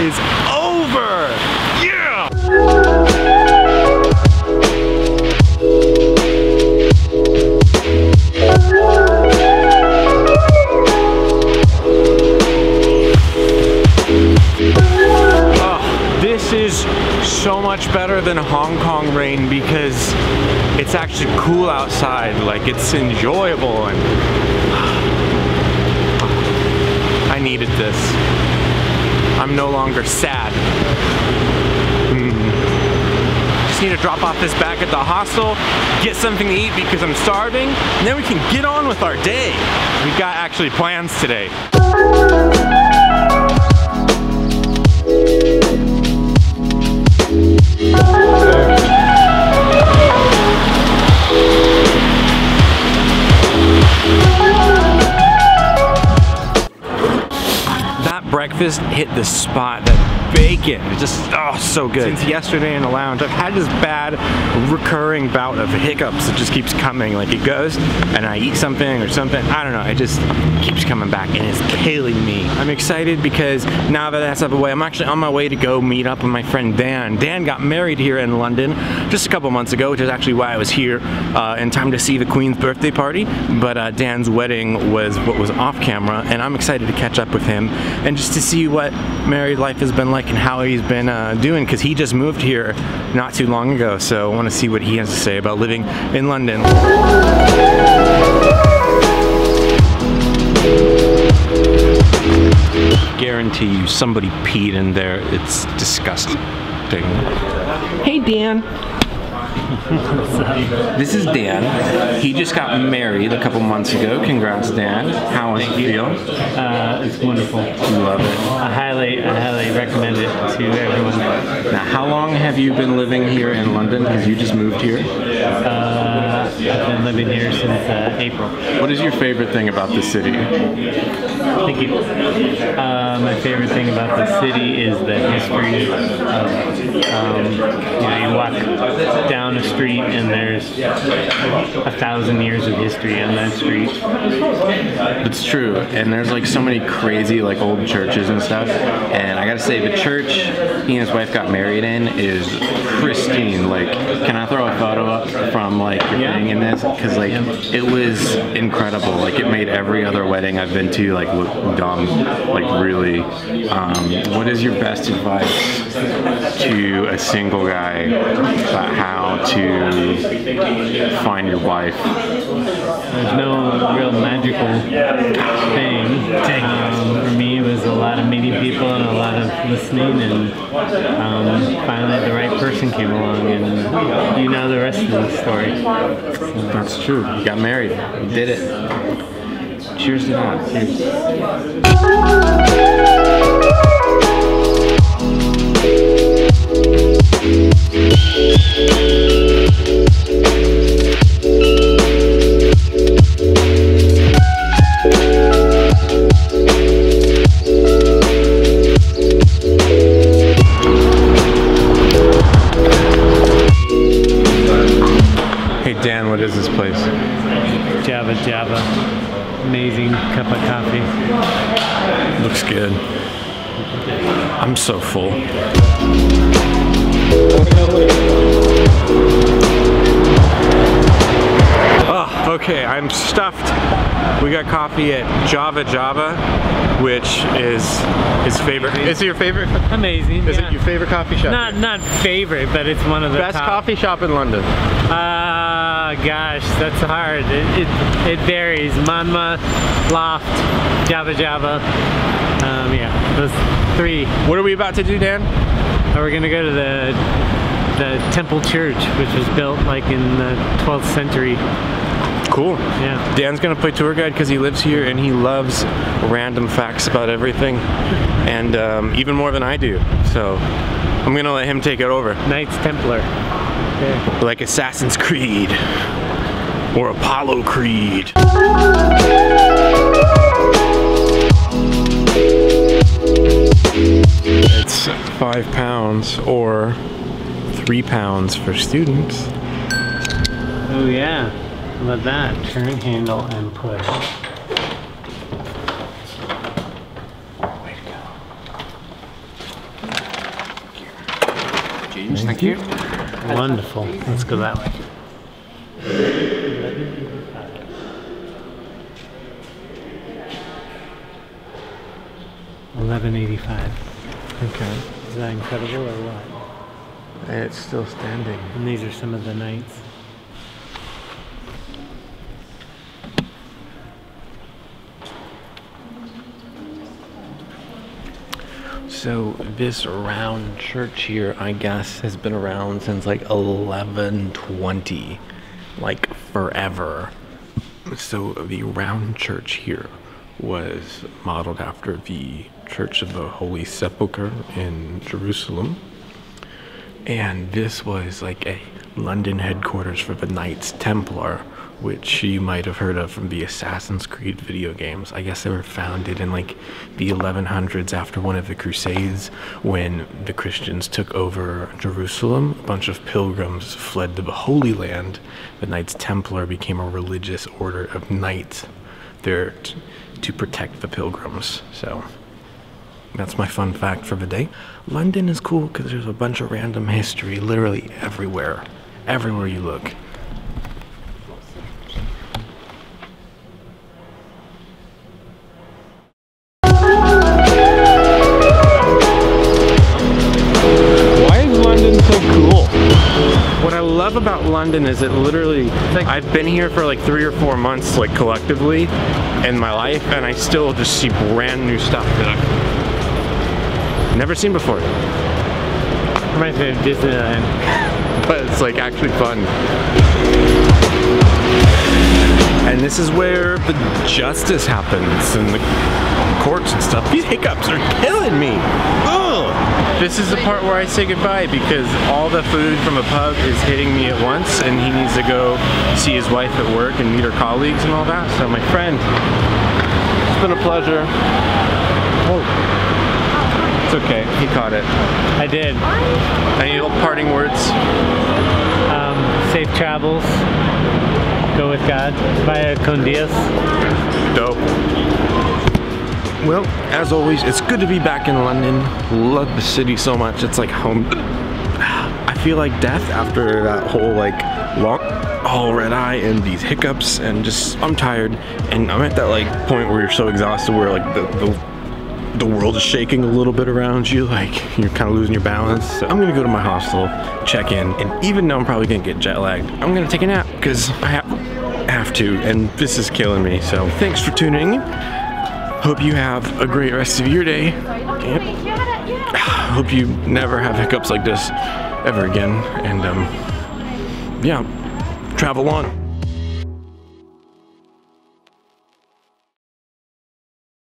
is over. Yeah! This is so much better than Hong Kong rain because it's actually cool outside, like it's enjoyable, and I needed this. I'm no longer sad. Just need to drop off this bag at the hostel, get something to eat because I'm starving, and then we can get on with our day. We've got actually plans today. Breakfast hit the spot. That bacon, it just, oh, so good. Since yesterday in the lounge, I've had this bad recurring bout of hiccups. It just keeps coming. Like it goes and I eat something or something, I don't know, it just keeps coming back and it's killing me. I'm excited because now that that's out of the way, I'm actually on my way to go meet up with my friend Dan. Dan got married here in London just a couple months ago, which is actually why I was here in time to see the Queen's birthday party. But Dan's wedding was what was off camera, and I'm excited to catch up with him and just to see what married life has been like and how he's been doing, because he just moved here not too long ago, so I want to see what he has to say about living in London. Guarantee you somebody peed in there. It's disgusting. Hey Dan. This is Dan. He just got married a couple months ago. Congrats, Dan. How does it feel? It's wonderful. You love it. I highly recommend it to everyone. Now, how long have you been living here in London? Because you just moved here. I've been living here since April. What is your favorite thing about the city? Thank you. My favorite thing about the city is the history of, you walk down a street and there's 1,000 years of history on that street. It's true, and there's like so many crazy like old churches and stuff, and I gotta say the church he and his wife got married in is pristine. Like, can I throw a photo up from like your thing in this? Because like it was incredible. Like it made every other wedding I've been to like look dumb. Like really. What is your best advice to a single guy about how to find your wife? There's no real magical thing. For me, it was a lot of meeting people and a lot of listening, and finally the right person came along, and you know the rest of the story. So. That's true. You got married. You did it. Cheers to that. Cheers. Hey Dan, what is this place? Java. Amazing cup of coffee. Looks good. I'm so full. Oh, okay, I'm stuffed. We got coffee at Java, which is his favorite. Is it your favorite? Amazing. Is it your favorite coffee shop? Not favorite, but it's one of the best top. coffee shop in London. Gosh, that's hard. It varies. Manma, Loft, Java. Yeah, those three. What are we about to do, Dan? We're gonna go to the Temple Church, which was built like in the 12th century. Cool. Yeah. Dan's gonna play tour guide because he lives here and he loves random facts about everything, and even more than I do. So I'm gonna let him take it over. Knights Templar. Okay. Like Assassin's Creed or Apollo Creed. It's £5 or £3 for students. Oh yeah. How about that? Turn handle and push. Way to go. change. Thank you. Wonderful. Let's go that way. 1185. Okay. Is that incredible or what? And it's still standing. And these are some of the knights. So this round church here, I guess, has been around since like 1120, like forever. So the round church here was modeled after the Church of the Holy Sepulchre in Jerusalem. And this was like a London headquarters for the Knights Templar, which you might have heard of from the Assassin's Creed video games. I guess they were founded in like the 1100s after one of the Crusades, when the Christians took over Jerusalem. A bunch of pilgrims fled to the Holy Land. The Knights Templar became a religious order of knights there to protect the pilgrims. So that's my fun fact for the day. London is cool because there's a bunch of random history literally everywhere you look. What I love about London is it literally, I've been here for like 3 or 4 months, like collectively in my life, and I still just see brand new stuff that I've never seen before. Reminds me of Disneyland. But it's like actually fun. And this is where the justice happens and the courts and stuff. These hiccups are killing me. Ugh. This is the part where I say goodbye because all the food from a pub is hitting me at once and he needs to go see his wife at work and meet her colleagues and all that. So my friend, it's been a pleasure. Oh, it's okay, he caught it. I did. Any little parting words? Safe travels. Go with God. Vaya con Dios. Dope. Well, as always, it's good to be back in London. Love the city so much. It's like home. I feel like death after that whole like long red eye and these hiccups and just I'm tired and I'm at that like point where you're so exhausted where like the world is shaking a little bit around you, like you're kind of losing your balance. So I'm gonna go to my hostel, check in, and even though I'm probably gonna get jet lagged, I'm gonna take a nap because I have to, and this is killing me. So thanks for tuning in. Hope you have a great rest of your day. Hope you never have hiccups like this ever again. And yeah, travel on.